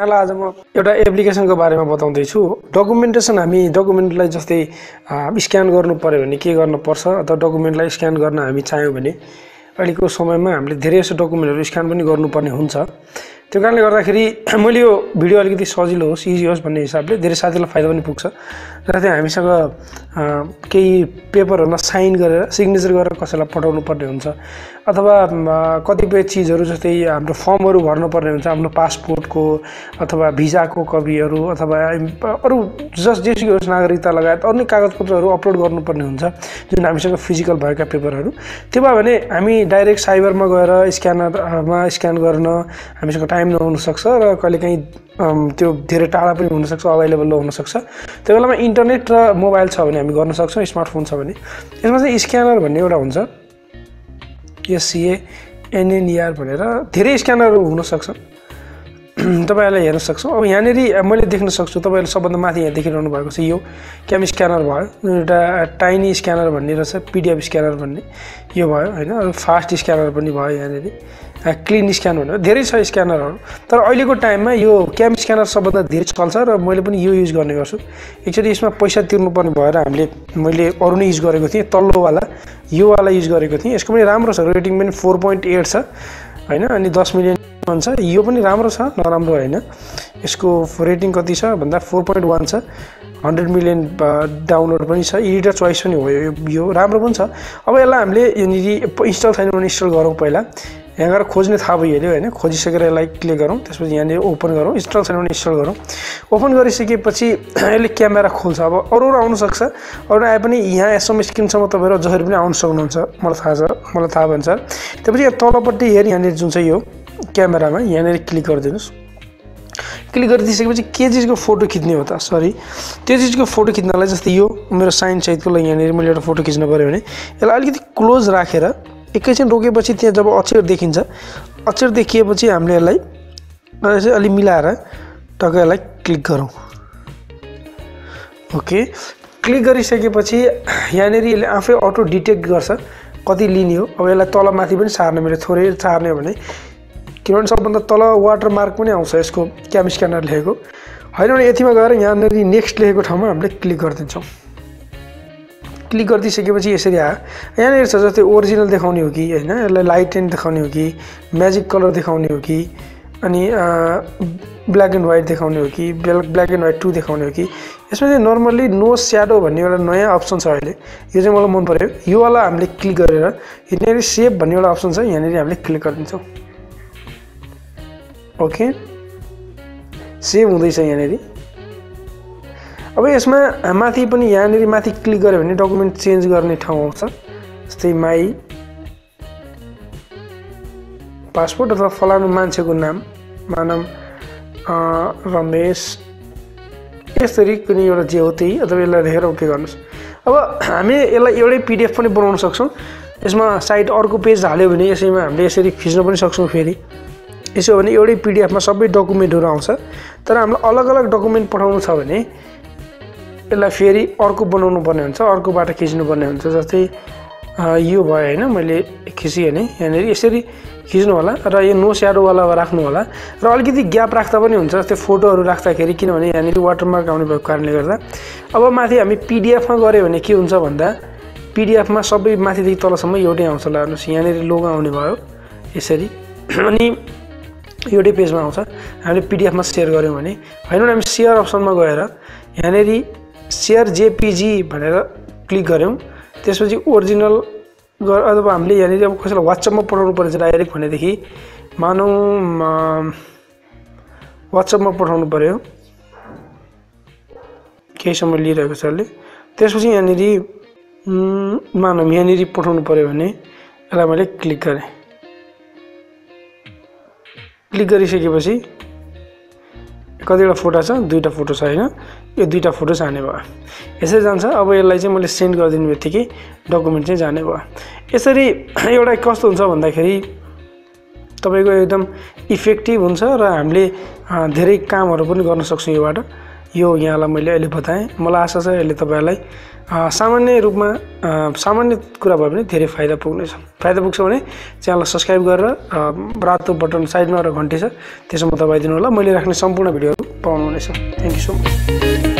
आज म एउटा एप्लिकेसनको बारेमा बताउँदै छु। डकुमेन्टेसन हामी डकुमेन्टलाई जस्तै स्क्यान गर्नु पर्यो भने के गर्न पर्छ अथवा डकुमेन्टलाई स्क्यान गर्न हामी चाह्यौं भने अहिलेको समयमा हामीले धेरै जसो डकुमेन्टहरु स्क्यान पनि गर्नुपर्ने हुन्छ। त्यो कारणले गर्दाखेरि मैले यो भिडियो अलिकति सजिलो होस् इजी होस् भन्ने हिसाबले धेरै साथीलाई फाइदा पनि पुग्छ र त्यहाँ हामीसँग केही पेपरहरुमा साइन गरेर सिग्नेचर गरेर कसैलाई पठाउनु पर्ने हुन्छ अथवा कतिपय चीजहरु जस्तै हाम्रो फर्महरु भर्नु पर्ने हुन्छ आफ्नो पासपोर्टको अथवा भिजाको कपीहरु अथवा अरु जेसुकै होस् नागरिकता लगायत अन्य कागजपत्रहरु अपलोड गर्नुपर्ने हुन्छ जुन हामीसँग फिजिकल भएका पेपरहरु। त्यो भयो भने हामी डाइरेक्ट साइबरमा गएर स्क्यानरमा स्क्यान गर्न हामीसँग टाइम नहुन सक्छ र कहिलेकाहीँ त्यो धेरै टाढा पनि हुन सक्छ अवेलेबल हुन सक्छ। त्यो बेलामा इन्टरनेट र मोबाइल छ भने हामी गर्न सक्छौं स्मार्टफोन छ भने। यसमा चाहिँ स्क्यानर भन्ने एउटा हुन्छ SCANNER भनेर धेरै स्क्यानरहरु हुन सक्छ तपाईहरुले हेर्न सक्छौ। अब यहाँनेरि मैले देख्न सक्छु तपाईहरुले सबभन्दा माथि यहाँ देखिरहनु भएको छ यो CamScanner भयो एउटा टाइनी स्क्यानर भन्ने रहेछ PDF स्क्यानर भन्ने यो भयो हैन। फास्ट स्क्यानर पनि भयो यहाँनेरि क्लीन स्क्यान भनेर धेरै छ स्क्यानरहरु तर अहिलेको टाइममा यो CamScanner सबभन्दा धेरै चल्छ र मैले पनि यो युज गर्ने गर्छु। एकचोटी यसमा पैसा तिर्नुपर्ने भएर मैले अरु नै युज गरेको थिएँ तल्लो वाला यो वाला युज गरेको थिएँ। यसको पनि राम्रो छ रेटिङ पनि 4.8 छ हैन अनि 10 मिलियन भन्छ यो पनि राम्रो छ नराम्रो हैन। यसको रेटिङ कति छ भन्दा 4.1 छ 100 मिलियन डाउनलोड पनि छ एडिटर चोइस पनि हो यो राम्रो पनि छ। अब यसलाई हामीले यनिरी इन्स्टल छैन भने इन्स्टल गरौँ पहिला यहाँ गएर खोज्ने थाहा भइहाल्यो हैन। खोजिसकेर यसलाई क्लिक गरौँ त्यसपछि यहाँ ओपन गरौँ इन्स्टल छैन भने इन्स्टल गरौँ। ओपन गरिसकेपछि यसले क्यामेरा खोल्छ। अब अरु आउन सक्छ अरु आए पनि यहाँ एसएम स्क्रिनसम्म तपाईहरु जसरी पनि आउन सक्नुहुन्छ मलाई थाहा भन्छ। त्यसपछि यहाँ तलपट्टि हेरि यहाँ जुन चाहिँ यो क्यामेरामा यहाँ क्लिक गरिदिनुस्। क्लिक गरिदिसकेपछि के चीजको फोटो खिच्ने हो त सरी त्यो चीजको फोटो खिच्नलाई जस्तै यो मेरो साइन सहितको लागि यहाँ मैले एउटा फोटो खिच्न पर्यो भने यसलाई अलिकति क्लोज राखेर एकैछिन रोकेपछि त्यहाँ जब अक्षर देखिन्छ अक्षर देखिएपछि हामीले यसलाई अलि मिलाएर टक्क यसलाई क्लिक गरौँ। ओके क्लिक गरिसकेपछि यहाँनेरि यसले आफै अटो डिटेक्ट गर्छ कति लिने हो। अब यसलाई तल माथि पनि सार्न मिल्यो थोरै सार्ने हो भने किनभने सबभन्दा तल वाटरमार्क पनि आउँछ यसको CamScanner लेखेको हैन भने यतिमा गएर यहाँनेरि नेक्स्ट लेखेको ठाउँमा हामीले क्लिक गरिदिन्छौँ। क्लिक गरिदिसकेपछि यसरी आयो यहाँनेरि छ जस्तै ओरिजिनल देखाउने हो कि हैन यसलाई लाइट एन्ड देखाउने हो कि म्याजिक कलर देखाउने हो कि अनि ब्ल्याक एन्ड व्हाइट देखाउने हो कि ब्ल्याक एन्ड व्हाइट 2 देखाउने हो कि। यसमा चाहिँ नर्मली नो स्याडो भन्ने एउटा नयाँ अप्सन छ अहिले यो चाहिँ मलाई मन पर्यो यो वाला हामीले क्लिक गरेर यहाँनेरि सेभ भन्ने एउटा अप्सन छ यहाँनेरि हामीले क्लिक गरिदिन्छौँ। ओके सेभ हुँदैछ यहाँनेरि। अब यसमा माथि पनि यहाँनेरि माथि क्लिक गर्यो भने डकुमेन्ट चेन्ज गर्ने ठाउँ आउँछ जस्तै माई पासपोर्ट अथवा फलानु मान्छेको नाम मानव रमेश यसरी कुनै एउटा जे हो त्यही अथवा यसलाई लेखेर ओके गर्नुस्। अब हामी यसलाई एउटै PDF पनि बनाउन सक्छौं। यसमा साइड अर्को पेज हाल्यो भने यसैमा हामीले यसरी खिच्न पनि सक्छौं। फेरि यसो भने एउटै PDF मा सबै डकुमेन्टहरु आउँछ तर हामीलाई अलग-अलग डकुमेन्ट पठाउनु छ भने यसलाई फेरि अर्को बनाउनु पर्ने हुन्छ अर्कोबाट खिच्नु पर्ने हुन्छ। जस्तै यो भयो हैन मैले खिचिए नि यहाँनेरि यसरी खिच्नु होला र यो नो स्याडो वाला राख्नु होला र अलिकति ग्याप राख्दा पनि हुन्छ। जस्तै फोटोहरु राख्दाखेरि किनभने यहाँनेरि वाटरमार्क आउने भएको कारणले गर्दा। अब माथि हामी PDF मा गर्यो भने के हुन्छ भन्दा PDF मा सबै माथिदेखि तलसम्म एउटै आउँछ। ल हेर्नुस् यहाँनेरि लोगो आउने भयो यसरी अनि एउटै पेजमा आउँछ। हामीले PDF मा शेयर गर्यौं भने हैन हामी शेयर अप्सनमा गएर यहाँनेरि शेयर JPG भनेर क्लिक गर्यौं त्यसपछि ओरिजिनल अथवा हामीले यहाँनेरि अब कसैलाई WhatsApp मा पठाउनु पर्छ डाइरेक्ट भनेदेखि मानौ WhatsApp मा पठाउनु पर्यो केही समय लिइरहेको छ अहिले। त्यसपछि यहाँनेरि मानौ यहाँनेरि पठाउनु पर्यो भने यसलाई मैले क्लिक गरे। क्लिक गरिसकेपछि कतिवटा फोटो छ दुईटा फोटो छ हैन यो दुईटा फोटो जाने भयो यसरी जान्छ। अब यसलाई चाहिँ मैले सेन्ड गरिदिनु बित्तिकै डकुमेन्ट चाहिँ जाने भयो। यसरी एउटा कस्तो हुन्छ भन्दाखेरि तपाईको एकदम इफेक्टिभ हुन्छ र हामीले धेरै कामहरु पनि गर्न सक्छौं। योबाट यो यहाँलाई मैले अहिले बताएँ। मलाई आशा छ यसले तपाईहरुलाई सामान्य रूपमा सामान्य कुरा भए पनि धेरै फाइदा पुग्नेछ। फाइदा पुग्छ भने च्यानललाई सब्स्क्राइब गरेर रातो बटन साइडमा र घण्टी छ त्यसमा दबाइदिनु होला। मैले राख्ने सम्पूर्ण भिडियोहरू पाउनुहुनेछ। Thank you so much.